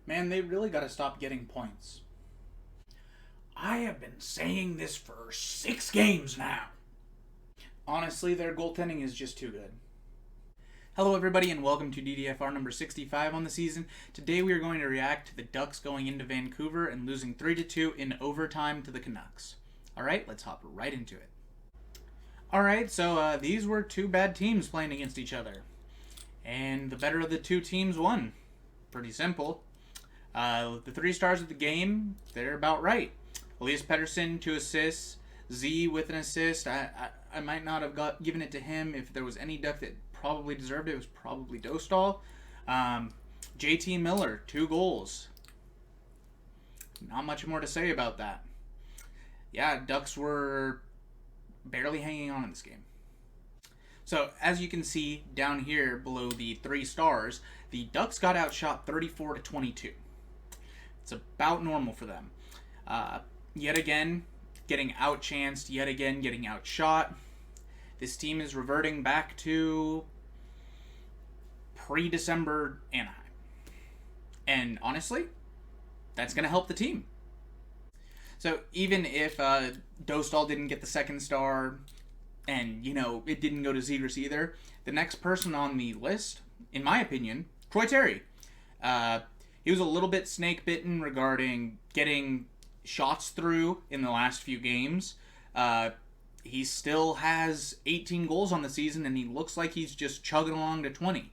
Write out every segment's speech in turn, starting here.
Man, they really got to stop getting points. I have been saying this for 6 games now. Honestly, their goaltending is just too good. Hello, everybody, and welcome to DDFR number 65 on the season. Today, we are going to react to the Ducks going into Vancouver and losing 3-2 in overtime to the Canucks. All right, let's hop right into it. All right, so these were two bad teams playing against each other, and the better of the two teams won. Pretty simple. The 3 stars of the game, they're about right. Elias Pettersson, 2 assists. Z with an assist. I might not have given it to him. If there was any duck that probably deserved it was probably Dostal. JT Miller, 2 goals. Not much more to say about that. Yeah, Ducks were barely hanging on in this game. So, as you can see down here below the 3 stars, the Ducks got outshot 34-22. It's about normal for them. Yet again, getting outchanced, yet again getting outshot. This team is reverting back to pre-December Anaheim. And honestly, that's going to help the team. So even if Dostal didn't get the 2nd star, and, it didn't go to Zegras either, the next person on the list, in my opinion, Troy Terry. He was a little bit snake-bitten regarding getting shots through in the last few games. He still has 18 goals on the season, and he looks like he's just chugging along to 20.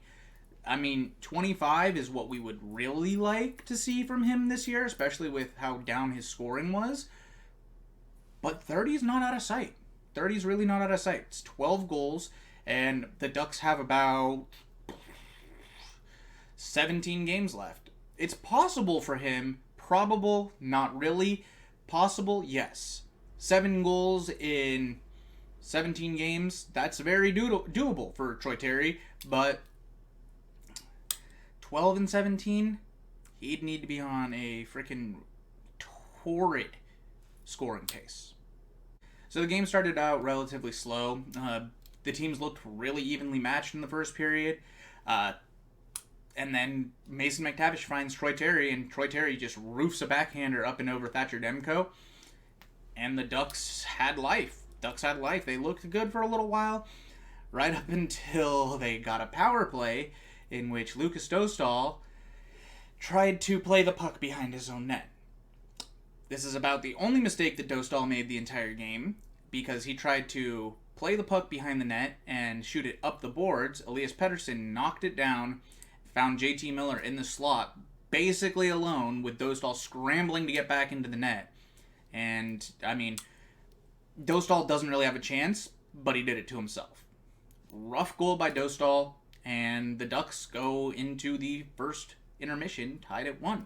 I mean, 25 is what we would really like to see from him this year, especially with how down his scoring was. But 30 is not out of sight. 30 is really not out of sight. It's 12 goals, and the Ducks have about 17 games left. It's possible for him. Probable, not really. Possible, yes. 7 goals in 17 games, that's very doable for Troy Terry, but 12 and 17, he'd need to be on a freaking torrid scoring pace. So the game started out relatively slow. The teams looked really evenly matched in the first period. And then Mason McTavish finds Troy Terry, and Troy Terry just roofs a backhander up and over Thatcher Demko. And the Ducks had life. They looked good for a little while, right up until they got a power play in which Lucas Dostal tried to play the puck behind his own net. This is about the only mistake that Dostal made the entire game, because he tried to play the puck behind the net and shoot it up the boards. Elias Pettersson knocked it down, found JT Miller in the slot, basically alone, with Dostal scrambling to get back into the net. And, Dostal doesn't really have a chance, but he did it to himself. Rough goal by Dostal, and the Ducks go into the first intermission tied at 1.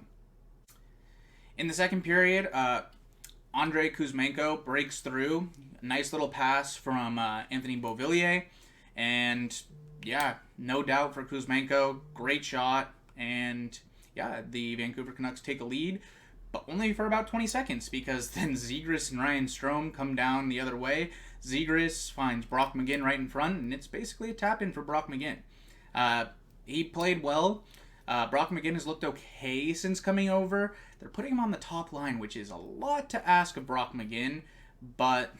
In the second period, Andrei Kuzmenko breaks through. A nice little pass from Anthony Beauvillier, and yeah, no doubt for Kuzmenko. Great shot. And yeah, the Vancouver Canucks take a lead, but only for about 20 seconds, because then Zegras and Ryan Strome come down the other way. Zegras finds Brock McGinn right in front, and it's basically a tap-in for Brock McGinn. He played well. Brock McGinn has looked okay since coming over. They're putting him on the top line, which is a lot to ask of Brock McGinn, but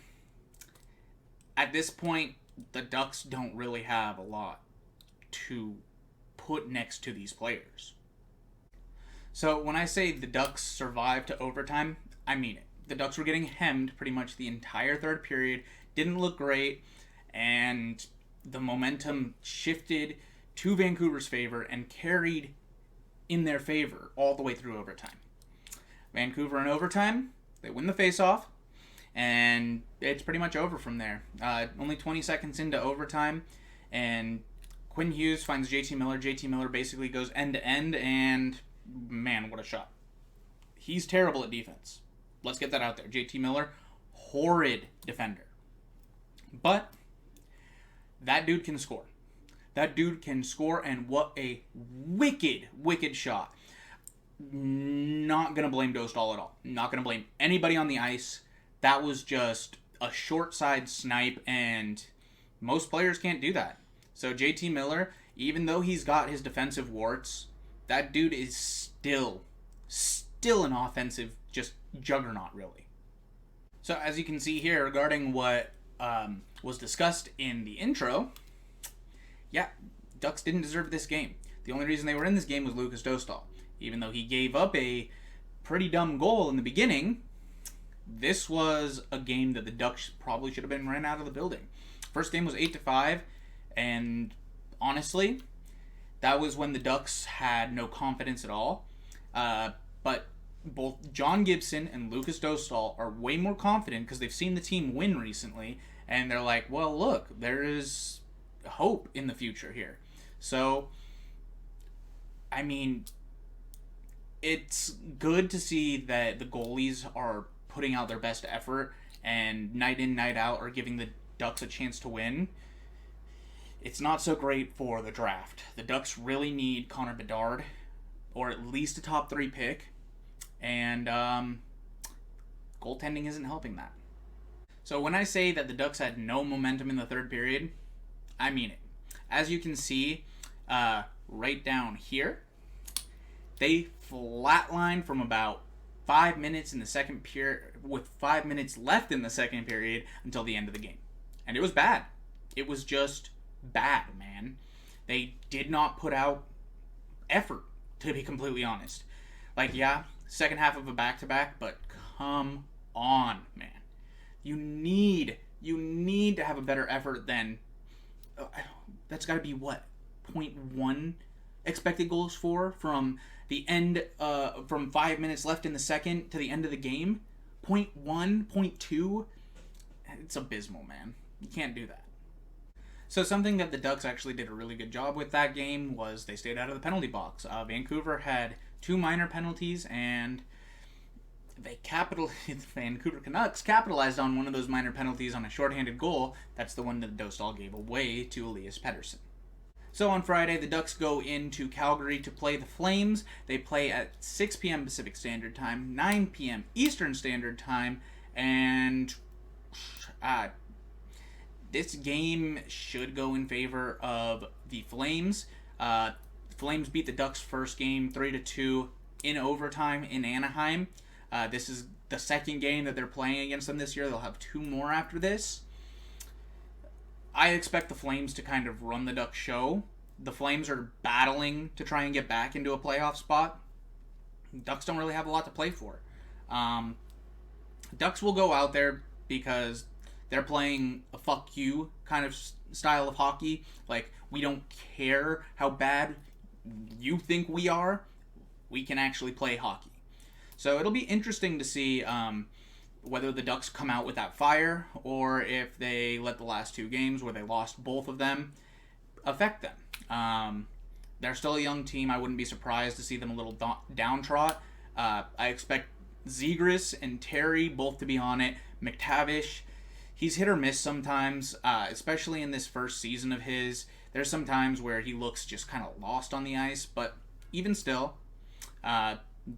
at this point, the Ducks don't really have a lot to put next to these players. So when I say the Ducks survived to overtime, I mean it. The Ducks were getting hemmed pretty much the entire third period, didn't look great, and the momentum shifted to Vancouver's favor and carried in their favor all the way through overtime. Vancouver in overtime, they win the faceoff, and it's pretty much over from there. Only 20 seconds into overtime, and Quinn Hughes finds JT Miller. JT Miller basically goes end-to-end, and man, what a shot. He's terrible at defense. Let's get that out there. JT Miller, horrid defender. But that dude can score. That dude can score, and what a wicked, wicked shot. Not going to blame Dostal at all. Not going to blame anybody on the ice. That was just a short side snipe, and most players can't do that. So JT Miller, even though he's got his defensive warts, that dude is still still an offensive just juggernaut, really. So as you can see here, regarding what was discussed in the intro, yeah, Ducks didn't deserve this game. The only reason they were in this game was Lucas Dostal. Even though he gave up a pretty dumb goal in the beginning, this was a game that the Ducks probably should have been ran out of the building. First game was 8-5, and honestly, that was when the Ducks had no confidence at all. But both John Gibson and Lucas Dostal are way more confident because they've seen the team win recently, and they're like, well, look, there is hope in the future here. So, I mean, it's good to see that the goalies are putting out their best effort and night in, night out are giving the Ducks a chance to win. It's not so great for the draft. The Ducks really need Connor Bedard, or at least a top 3 pick, and goaltending isn't helping that. So when I say that the Ducks had no momentum in the third period, I mean it. As you can see right down here, they flatlined from about 5 minutes in the second period, with 5 minutes left in the second period, until the end of the game. And it was bad. It was just bad, man. They did not put out effort, to be completely honest. Like, yeah, second half of a back-to-back, but come on, man. You need to have a better effort than... that's got to be, what, 0.1 expected goals for from the end, from 5 minutes left in the second to the end of the game? 0.1, 0.2? It's abysmal, man. You can't do that. So something that the Ducks actually did a really good job with that game was they stayed out of the penalty box. Vancouver had 2 minor penalties, and Vancouver Canucks capitalized on one of those minor penalties on a shorthanded goal. That's the one that Dostal gave away to Elias Pettersson. So on Friday, the Ducks go into Calgary to play the Flames. They play at 6 p.m. Pacific Standard Time, 9 p.m. Eastern Standard Time, and this game should go in favor of the Flames. Flames beat the Ducks' first game 3-2 in overtime in Anaheim. This is the second game that they're playing against them this year. They'll have 2 more after this. I expect the Flames to kind of run the Ducks show. The Flames are battling to try and get back into a playoff spot. Ducks don't really have a lot to play for. Ducks will go out there because they're playing a fuck you kind of style of hockey. Like, we don't care how bad you think we are. We can actually play hockey. So it'll be interesting to see whether the Ducks come out with that fire, or if they let the last 2 games, where they lost both of them, affect them. They're still a young team. I wouldn't be surprised to see them a little downtrot. I expect Zegras and Terry both to be on it. McTavish, he's hit or miss sometimes, especially in this first season of his. There's some times where he looks just kind of lost on the ice, but even still,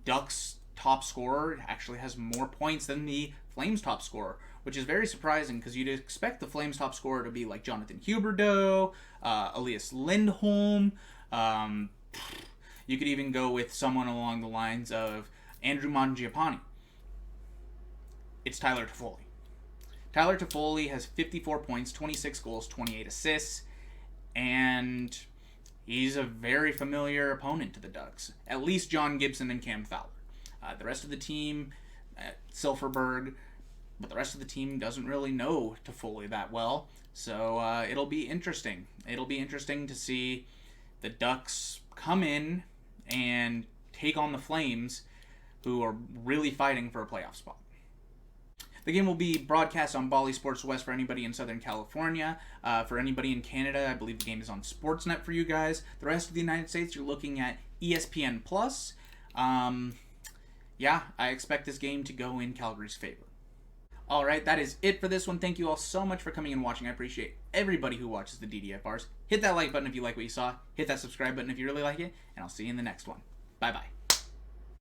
Ducks' top scorer actually has more points than the Flames' top scorer, which is very surprising because you'd expect the Flames' top scorer to be like Jonathan Huberdeau, Elias Lindholm. You could even go with someone along the lines of Andrew Mangiapane. It's Tyler Toffoli. Tyler Toffoli has 54 points, 26 goals, 28 assists, and he's a very familiar opponent to the Ducks. At least John Gibson and Cam Fowler. The rest of the team, Silfverberg, but the rest of the team doesn't really know Toffoli that well. So it'll be interesting. It'll be interesting to see the Ducks come in and take on the Flames, who are really fighting for a playoff spot. The game will be broadcast on Bally Sports West for anybody in Southern California. For anybody in Canada, I believe the game is on Sportsnet for you guys. The rest of the United States, you're looking at ESPN+. Yeah, I expect this game to go in Calgary's favor. Alright, that is it for this one. Thank you all so much for coming and watching. I appreciate everybody who watches the DDFRs. Hit that like button if you like what you saw. Hit that subscribe button if you really like it. And I'll see you in the next one. Bye-bye.